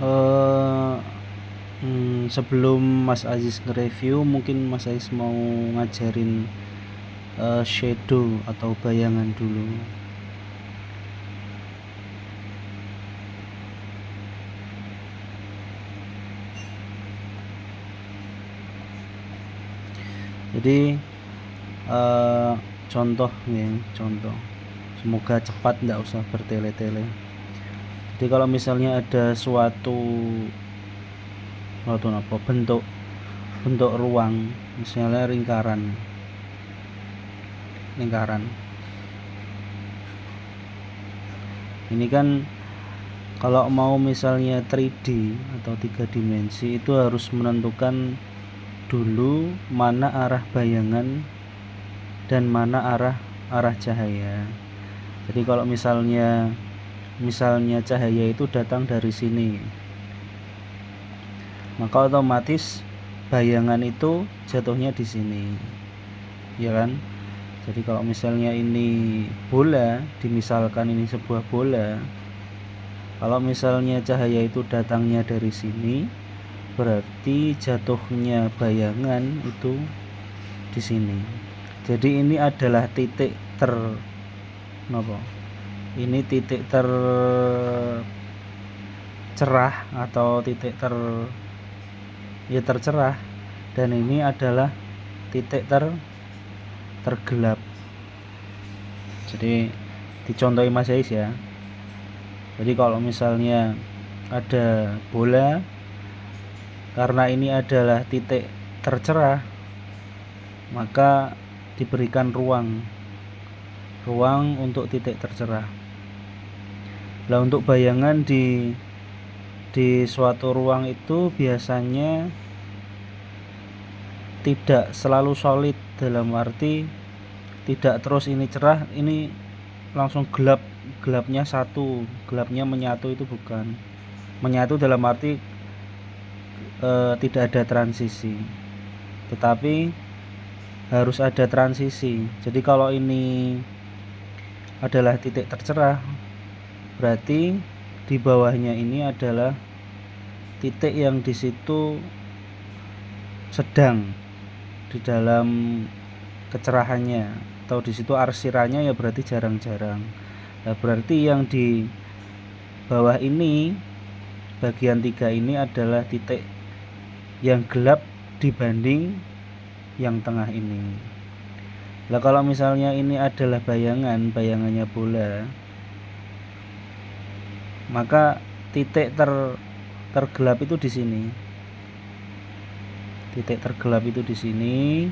eh Sebelum Mas Aziz nge-review, mungkin Mas Aziz mau ngajarin shadow atau bayangan dulu. Jadi contoh nih, contoh. Semoga cepat, nggak usah bertele-tele. Jadi kalau misalnya ada suatu bentuk ruang, misalnya lingkaran. Ini kan kalau mau misalnya 3D atau 3 dimensi itu harus menentukan dulu mana arah bayangan dan mana arah cahaya. Jadi kalau misalnya cahaya itu datang dari sini, maka otomatis bayangan itu jatuhnya di sini, ya kan? Jadi kalau misalnya ini bola, dimisalkan ini sebuah bola, kalau misalnya cahaya itu datangnya dari sini, berarti jatuhnya bayangan itu di sini. Jadi ini adalah titik ini titik tercerah atau titik tercerah, dan ini adalah titik tergelap. Jadi dicontohi Mas Ais ya. Jadi kalau misalnya ada bola, karena ini adalah titik tercerah, maka diberikan ruang untuk titik tercerah. Nah, untuk bayangan di suatu ruang itu biasanya tidak selalu solid, dalam arti tidak terus ini cerah, ini langsung gelapnya satu, gelapnya menyatu, itu bukan. Menyatu dalam arti tidak ada transisi, tetapi harus ada transisi. Jadi kalau ini adalah titik tercerah, berarti di bawahnya ini adalah titik yang di situ sedang di dalam kecerahannya, atau di situ arsirannya ya berarti jarang-jarang. Nah, berarti yang di bawah ini, bagian 3 ini adalah titik yang gelap dibanding yang tengah ini. Nah, kalau misalnya ini adalah bayangannya bola, maka titik tergelap itu di sini. Titik tergelap itu di sini.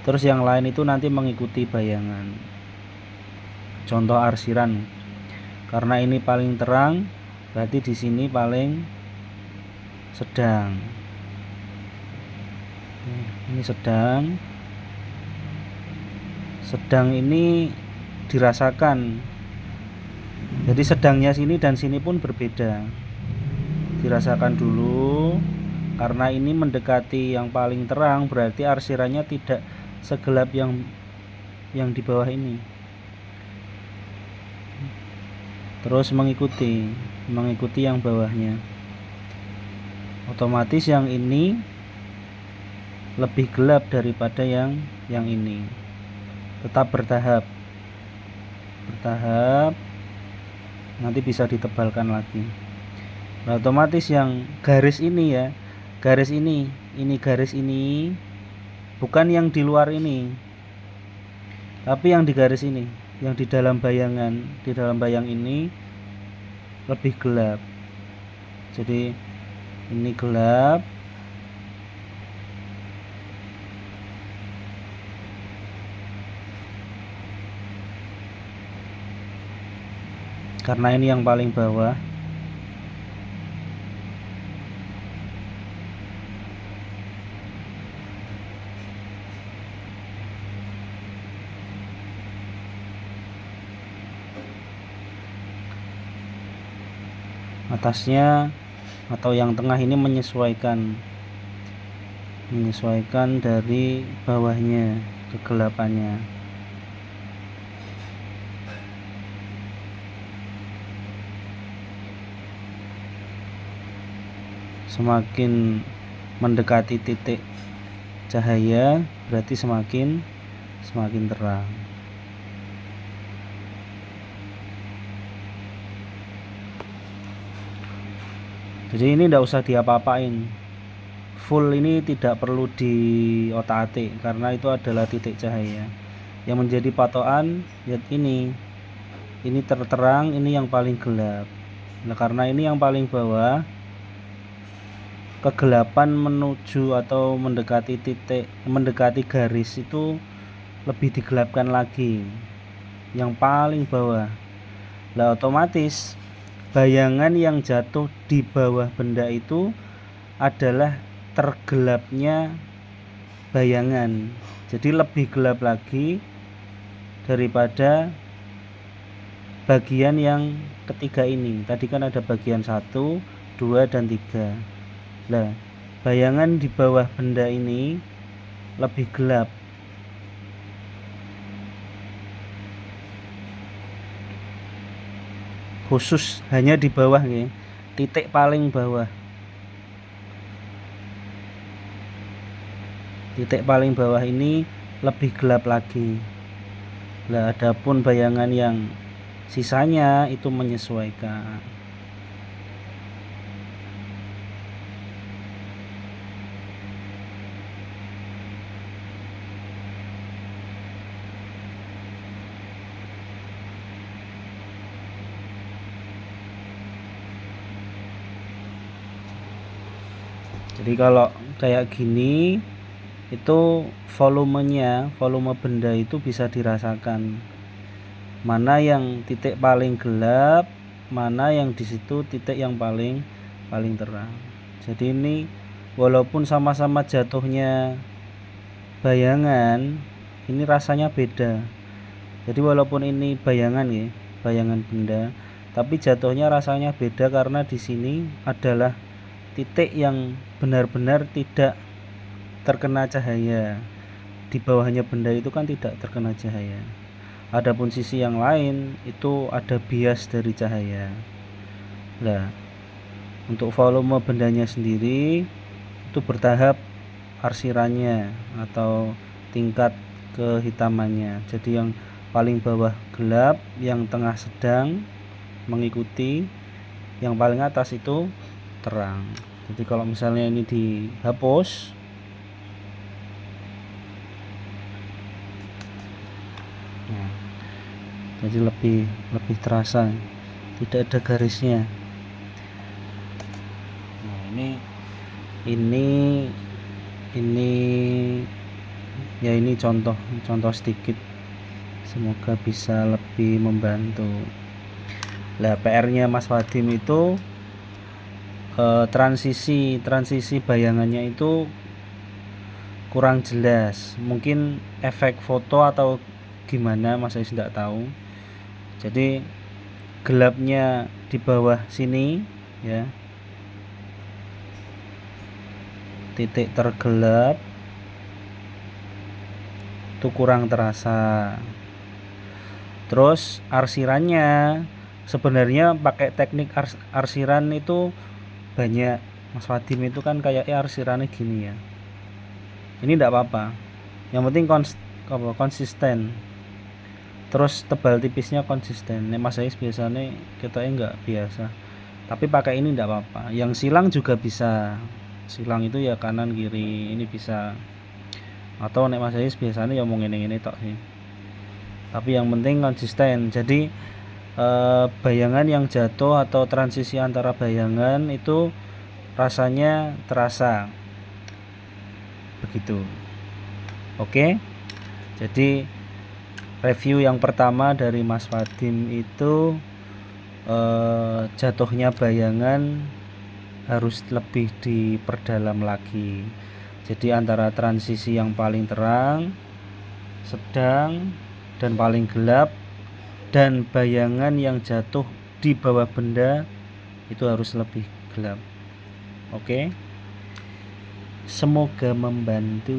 Terus yang lain itu nanti mengikuti bayangan. Contoh arsiran. Karena ini paling terang, berarti di sini paling sedang. Ini sedang. Sedang ini dirasakan. Jadi sedangnya sini dan sini pun berbeda. Dirasakan dulu. Karena ini mendekati yang paling terang, berarti arsirannya tidak segelap yang di bawah ini. Terus mengikuti yang bawahnya. Otomatis yang ini lebih gelap daripada yang ini. Tetap bertahap. Nanti bisa ditebalkan lagi. Nah, otomatis yang garis ini ya, garis ini bukan yang di luar ini, tapi yang di garis ini, yang di dalam bayang ini lebih gelap. Jadi ini gelap, karena ini yang paling bawah. Atasnya atau yang tengah ini menyesuaikan dari bawahnya kegelapannya. semakin mendekati titik cahaya berarti semakin terang. Jadi ini tidak usah diapa-apain, full ini tidak perlu diotak-atik karena itu adalah titik cahaya. Yang menjadi patokan lihat ini terterang, ini yang paling gelap. Nah, karena ini yang paling bawah, kegelapan menuju atau mendekati garis itu lebih digelapkan lagi yang paling bawah. Nah, otomatis bayangan yang jatuh di bawah benda itu adalah tergelapnya bayangan, jadi lebih gelap lagi daripada bagian yang ketiga ini. Tadi kan ada bagian 1, 2, dan 3. Nah, bayangan di bawah benda ini lebih gelap. Khusus hanya di bawah nih, titik paling bawah. Titik paling bawah ini lebih gelap lagi. Nah, adapun bayangan yang sisanya itu menyesuaikan. Jadi kalau kayak gini itu volume benda itu bisa dirasakan, mana yang titik paling gelap, mana yang di situ titik yang paling terang. Jadi ini walaupun sama-sama jatuhnya bayangan, ini rasanya beda. Jadi walaupun ini bayangan ya, bayangan benda, tapi jatuhnya rasanya beda karena di sini adalah titik yang benar-benar tidak terkena cahaya. Di bawahnya benda itu kan tidak terkena cahaya. Adapun sisi yang lain itu ada bias dari cahaya. Nah, untuk volume bendanya sendiri itu bertahap arsirannya atau tingkat kehitamannya. Jadi yang paling bawah gelap, yang tengah sedang mengikuti, yang paling atas itu terang. Jadi kalau misalnya ini dihapus, nah, jadi lebih terasa, tidak ada garisnya. Nah, ini ya, ini contoh sedikit, semoga bisa lebih membantu. Nah, PR-nya Mas Wadim itu transisi bayangannya itu kurang jelas, mungkin efek foto atau gimana, Mas saya tidak tahu. Jadi gelapnya di bawah sini ya, titik tergelap itu kurang terasa. Terus arsirannya sebenarnya pakai teknik arsiran itu banyak. Mas Wadim itu kan kayaknya arsirannya gini ya. Ini tidak apa-apa, yang penting konsisten. Terus tebal tipisnya konsisten. Nek Mas Ais biasanya kita enggak biasa, tapi pakai ini tidak apa-apa. Yang silang juga bisa, silang itu ya kanan kiri, ini bisa. Atau nek Mas Ais biasanya ya mau ngene-ngene tok sih, tapi yang penting konsisten. Jadi bayangan yang jatuh atau transisi antara bayangan itu rasanya terasa begitu. Oke, jadi review yang pertama dari Mas Wadim itu jatuhnya bayangan harus lebih diperdalam lagi. Jadi antara transisi yang paling terang, sedang, dan paling gelap, dan bayangan yang jatuh di bawah benda itu harus lebih gelap. Oke, semoga membantu.